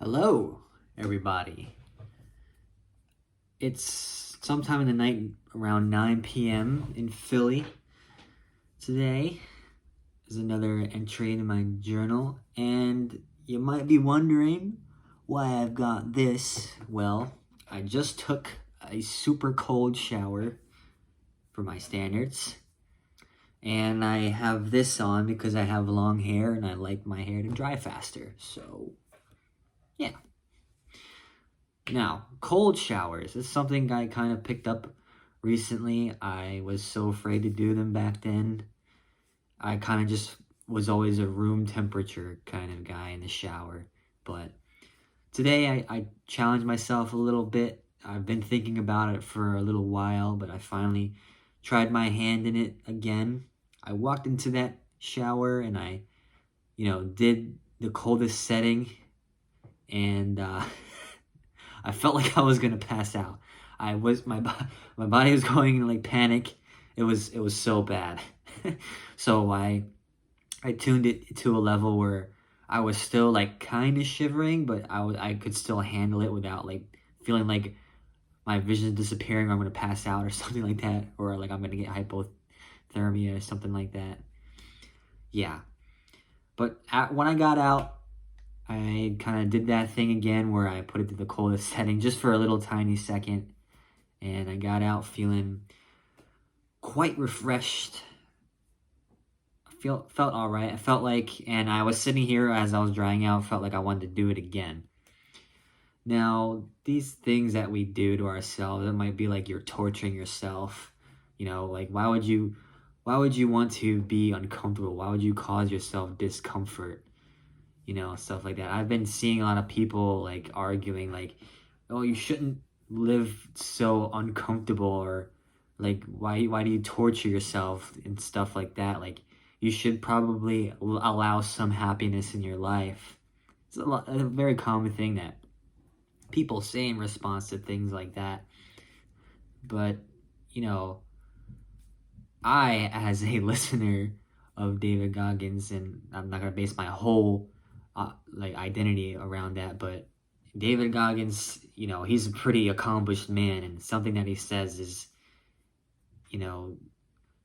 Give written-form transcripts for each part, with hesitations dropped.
Hello, everybody. It's sometime in the night around 9 p.m. in Philly. Today is another entry in my journal, and you might be wondering why I've got this. Well, I just took a super cold shower for my standards, and I have this on because I have long hair and I like my hair to dry faster. So, yeah. Now, cold showers is something I kind of picked up recently. I was so afraid to do them back then. I kind of just was always a room temperature kind of guy in the shower. But today I challenged myself a little bit. I've been thinking about it for a little while, but I finally tried my hand in it again. I walked into that shower and I, did the coldest setting, and I felt like I was gonna pass out. My body was going into like panic. It was so bad. So I tuned it to a level where I was still like kind of shivering, but I could still handle it without like feeling like my vision is disappearing, or I'm gonna pass out or something like that, or like I'm gonna get hypothermia or something like that. Yeah, but when I got out, I kind of did that thing again where I put it to the coldest setting just for a little tiny second, and I got out feeling quite refreshed. Felt all right. I felt like, and I was sitting here as I was drying out, felt like I wanted to do it again. Now, these things that we do to ourselves, it might be like you're torturing yourself. Like why would you want to be uncomfortable? Why would you cause yourself discomfort? Stuff like that. I've been seeing a lot of people like arguing like, oh, you shouldn't live so uncomfortable, or like why do you torture yourself and stuff like that? Like you should probably allow some happiness in your life. It's a very common thing that people say in response to things like that. But, you know, I, as a listener of David Goggins, and I'm not gonna base my whole like identity around that, but David Goggins, he's a pretty accomplished man, and something that he says is, you know,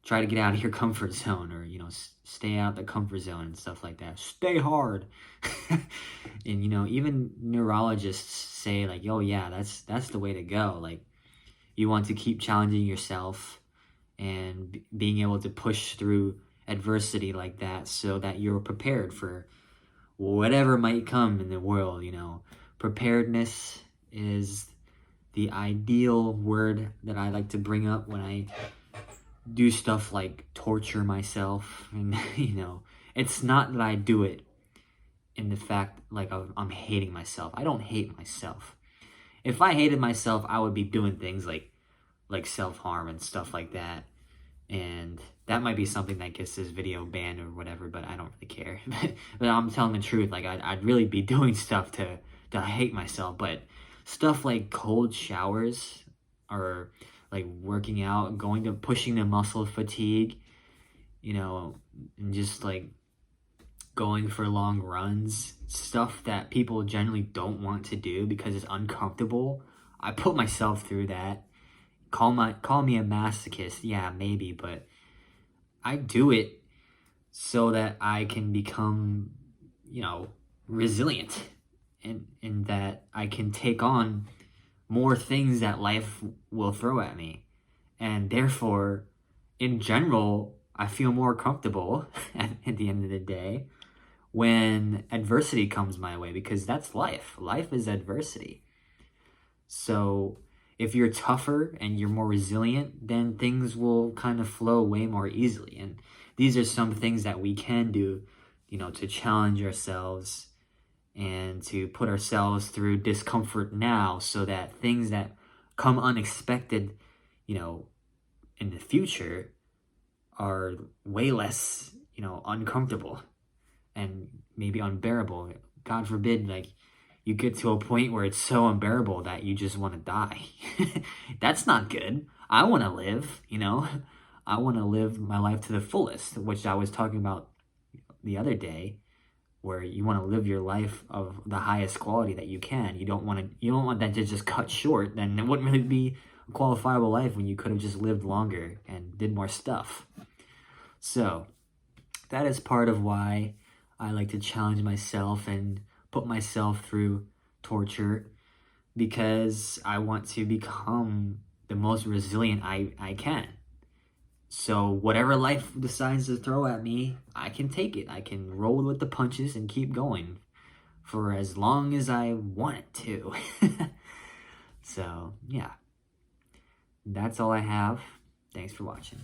try to get out of your comfort zone, or stay out the comfort zone and stuff like that. Stay hard. And even neurologists say like, oh yeah, that's the way to go. Like you want to keep challenging yourself and being able to push through adversity like that so that you're prepared for whatever might come in the world. Preparedness is the ideal word that I like to bring up when I do stuff like torture myself. And it's not that I do it in the fact like I'm hating myself. I don't hate myself. If I hated myself, I would be doing things like self-harm and stuff like that. And that might be something that gets this video banned or whatever, but I don't really care. But I'm telling the truth. Like I'd really be doing stuff to hate myself. But stuff like cold showers, or like working out, pushing the muscle fatigue, and just like going for long runs, stuff that people generally don't want to do because it's uncomfortable. I put myself through that. Call me a masochist, yeah, maybe, but I do it so that I can become, resilient, and that I can take on more things that life will throw at me. And therefore, in general, I feel more comfortable at the end of the day when adversity comes my way, because that's life. Life is adversity. So if you're tougher and you're more resilient, then things will kind of flow way more easily. And these are some things that we can do, to challenge ourselves and to put ourselves through discomfort now, so that things that come unexpected, in the future are way less, uncomfortable and maybe unbearable. God forbid, like, you get to a point where it's so unbearable that you just want to die. That's not good. I want to live, I want to live my life to the fullest, which I was talking about the other day where you want to live your life of the highest quality that you can. You don't want that to just cut short. Then it wouldn't really be a qualifiable life when you could have just lived longer and did more stuff. So that is part of why I like to challenge myself and put myself through torture, because I want to become the most resilient I can. So whatever life decides to throw at me, I can take it. I can roll with the punches and keep going for as long as I want it to. So, yeah. That's all I have. Thanks for watching.